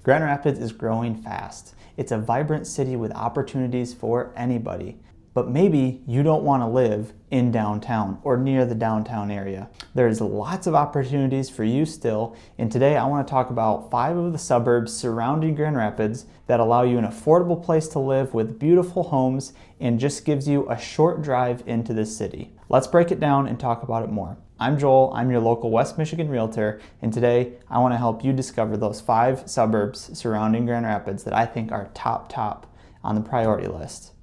Grand Rapids is growing fast. It's a vibrant city with opportunities for anybody. But maybe you don't want to live in downtown or near the downtown area. There's lots of opportunities for you still, and today I want to talk about 5 of the suburbs surrounding Grand Rapids that allow you an affordable place to live with beautiful homes and just gives you a short drive into the city. Let's break it down and talk about it more. I'm Joel, I'm your local West Michigan realtor, and today I want to help you discover those 5 suburbs surrounding Grand Rapids that I think are top on the priority list.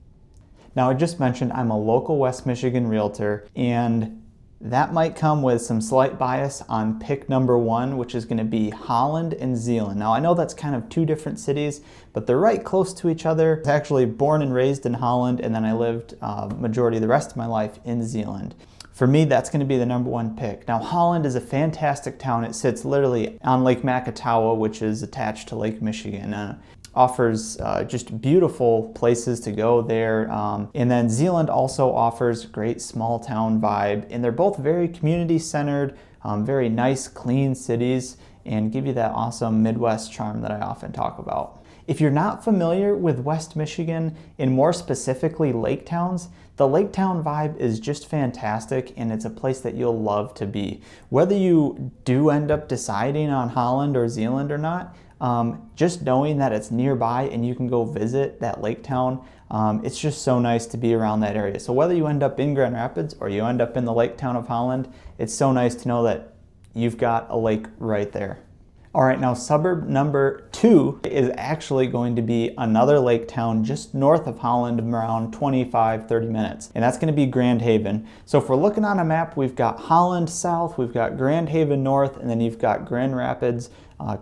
Now, I just mentioned I'm a local West Michigan realtor, and that might come with some slight bias on pick number 1, which is going to be Holland and Zeeland. Now, I know that's kind of 2 different cities, but they're right close to each other. I was actually born and raised in Holland, and then I lived majority of the rest of my life in Zeeland. For me, that's going to be the number 1 pick. Now, Holland is a fantastic town. It sits literally on Lake Makatawa, which is attached to Lake Michigan. Offers just beautiful places to go there. And then Zeeland also offers great small town vibe. And they're both very community centered, very nice, clean cities, and give you that awesome Midwest charm that I often talk about. If you're not familiar with West Michigan, and more specifically lake towns, the lake town vibe is just fantastic, and it's a place that you'll love to be. Whether you do end up deciding on Holland or Zeeland or not, just knowing that it's nearby and you can go visit that lake town, it's just so nice to be around that area. So whether you end up in Grand Rapids or you end up in the lake town of Holland, it's so nice to know that you've got a lake right there. All right, now suburb number 2 is actually going to be another lake town just north of Holland, around 25-30 minutes, and that's going to be Grand Haven. So if we're looking on a map, we've got Holland south, we've got Grand Haven north, and then you've got Grand Rapids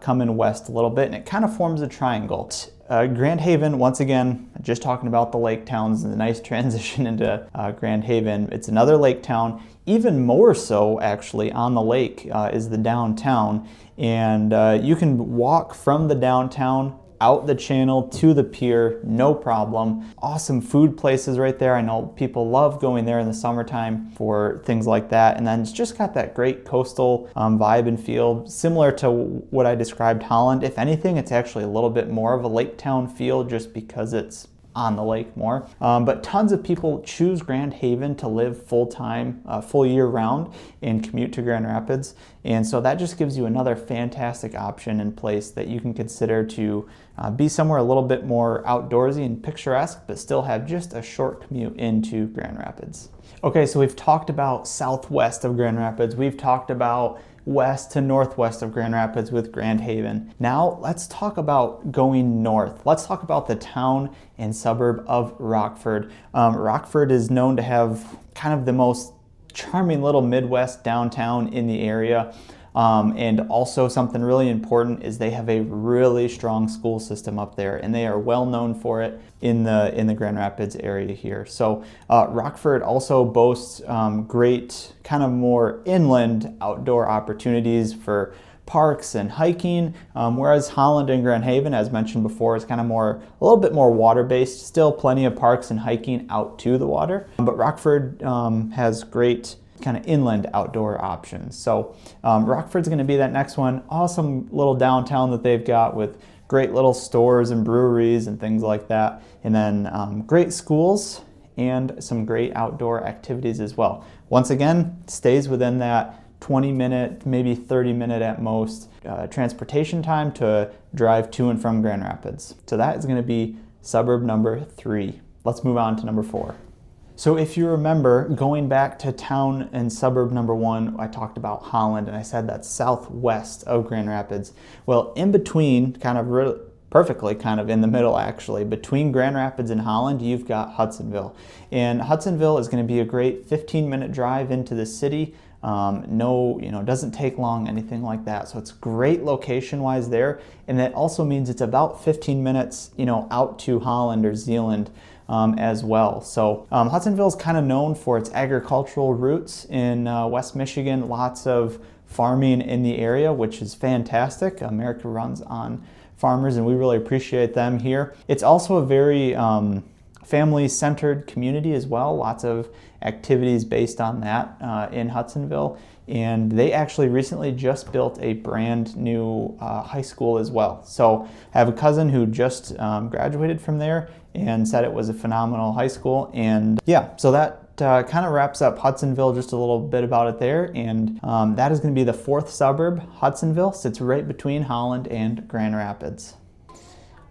coming west a little bit, and it kind of forms a triangle. Grand Haven, once again, just talking about the lake towns and the nice transition into Grand Haven. It's another lake town. Even more so, actually, on the lake is the downtown. And you can walk from the downtown out the channel to the pier, no problem. Awesome food places right there. I know people love going there in the summertime for things like that. And then it's just got that great coastal vibe and feel, similar to what I described Holland. If anything, it's actually a little bit more of a lake town feel just because it's on the lake more. But tons of people choose Grand Haven to live full-time, full year round, and commute to Grand Rapids. And so that just gives you another fantastic option in place that you can consider to be somewhere a little bit more outdoorsy and picturesque, but still have just a short commute into Grand Rapids. Okay, so we've talked about southwest of Grand Rapids. We've talked about west to northwest of Grand Rapids with Grand Haven. Now let's talk about going north. Let's talk about the town and suburb of Rockford. Rockford is known to have kind of the most charming little Midwest downtown in the area. And also something really important is they have a really strong school system up there, and they are well known for it in the Grand Rapids area here. So Rockford also boasts great kind of more inland outdoor opportunities for parks and hiking, whereas Holland and Grand Haven, as mentioned before, is kind of a little bit more water-based. Still plenty of parks and hiking out to the water, but Rockford has great kind of inland outdoor options. So Rockford's going to be that next one. Awesome little downtown that they've got with great little stores and breweries and things like that. And then great schools and some great outdoor activities as well. Once again, stays within that 20-minute, maybe 30-minute at most transportation time to drive to and from Grand Rapids. So that is going to be suburb number 3. Let's move on to number 4. So if you remember, going back to town and suburb number 1, I talked about Holland, and I said that's southwest of Grand Rapids. Well, in between, perfectly kind of in the middle actually, between Grand Rapids and Holland, you've got Hudsonville. And Hudsonville is going to be a great 15-minute drive into the city. Doesn't take long, anything like that. So it's great location-wise there. And that also means it's about 15 minutes, out to Holland or Zeeland. As well. So Hudsonville is kind of known for its agricultural roots in West Michigan. Lots of farming in the area, which is fantastic. America runs on farmers, and we really appreciate them here. It's also a very family-centered community as well. Lots of activities based on that in Hudsonville. And they actually recently just built a brand new high school as well. So I have a cousin who just graduated from there and said it was a phenomenal high school. And yeah, so that kind of wraps up Hudsonville, just a little bit about it there. And that is going to be the 4th suburb. Hudsonville sits right between Holland and Grand Rapids.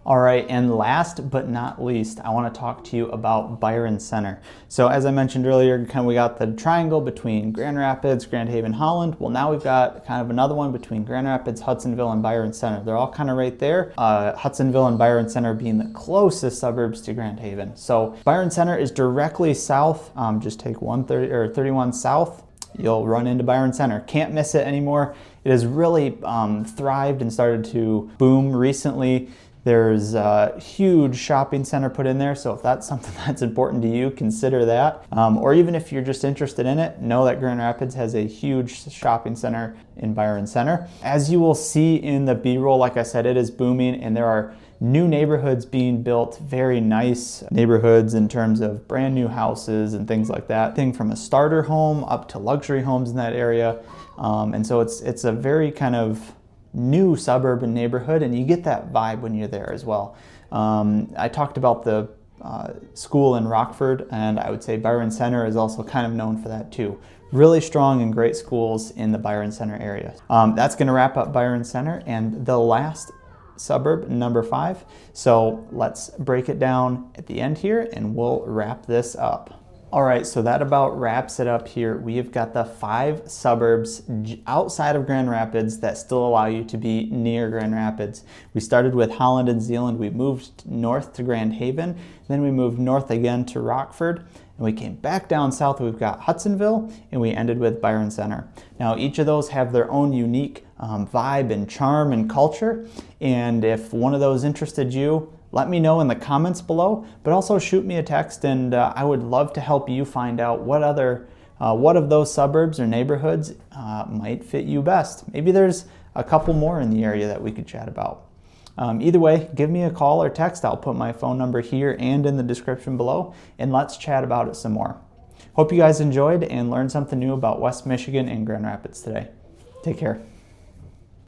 All right, and last but not least, I want to talk to you about Byron Center. So as I mentioned earlier, we got the triangle between Grand Rapids, Grand Haven, Holland. Well, now we've got kind of another one between Grand Rapids, Hudsonville, and Byron Center. They're all kind of right there. Hudsonville and Byron Center being the closest suburbs to Grand Haven. So Byron Center is directly south. Just take 31 south. You'll run into Byron Center. Can't miss it anymore. It has really thrived and started to boom recently. There's a huge shopping center put in there, so if that's something that's important to you, consider that. Or even if you're just interested in it, know that Grand Rapids has a huge shopping center in Byron Center. As you will see in the B-roll, like I said, it is booming, and there are new neighborhoods being built, very nice neighborhoods in terms of brand new houses and things like that. Thing from a starter home up to luxury homes in that area. And so it's a very kind of new suburban neighborhood, and you get that vibe when you're there as well. I talked about the school in Rockford, and I would say Byron Center is also kind of known for that too. Really strong and great schools in the Byron Center area. That's going to wrap up Byron Center and the last suburb, number 5. So let's break it down at the end here and we'll wrap this up. All right, so that about wraps it up here. We have got the 5 suburbs outside of Grand Rapids that still allow you to be near Grand Rapids. We started with Holland and Zeeland. We moved north to Grand Haven. Then we moved north again to Rockford. And we came back down south. We've got Hudsonville, and we ended with Byron Center. Now, each of those have their own unique vibe and charm and culture. And if one of those interested you, let me know in the comments below, but also shoot me a text, and I would love to help you find out what of those suburbs or neighborhoods might fit you best. Maybe there's a couple more in the area that we could chat about. Either way, give me a call or text. I'll put my phone number here and in the description below, and let's chat about it some more. Hope you guys enjoyed and learned something new about West Michigan and Grand Rapids today. Take care.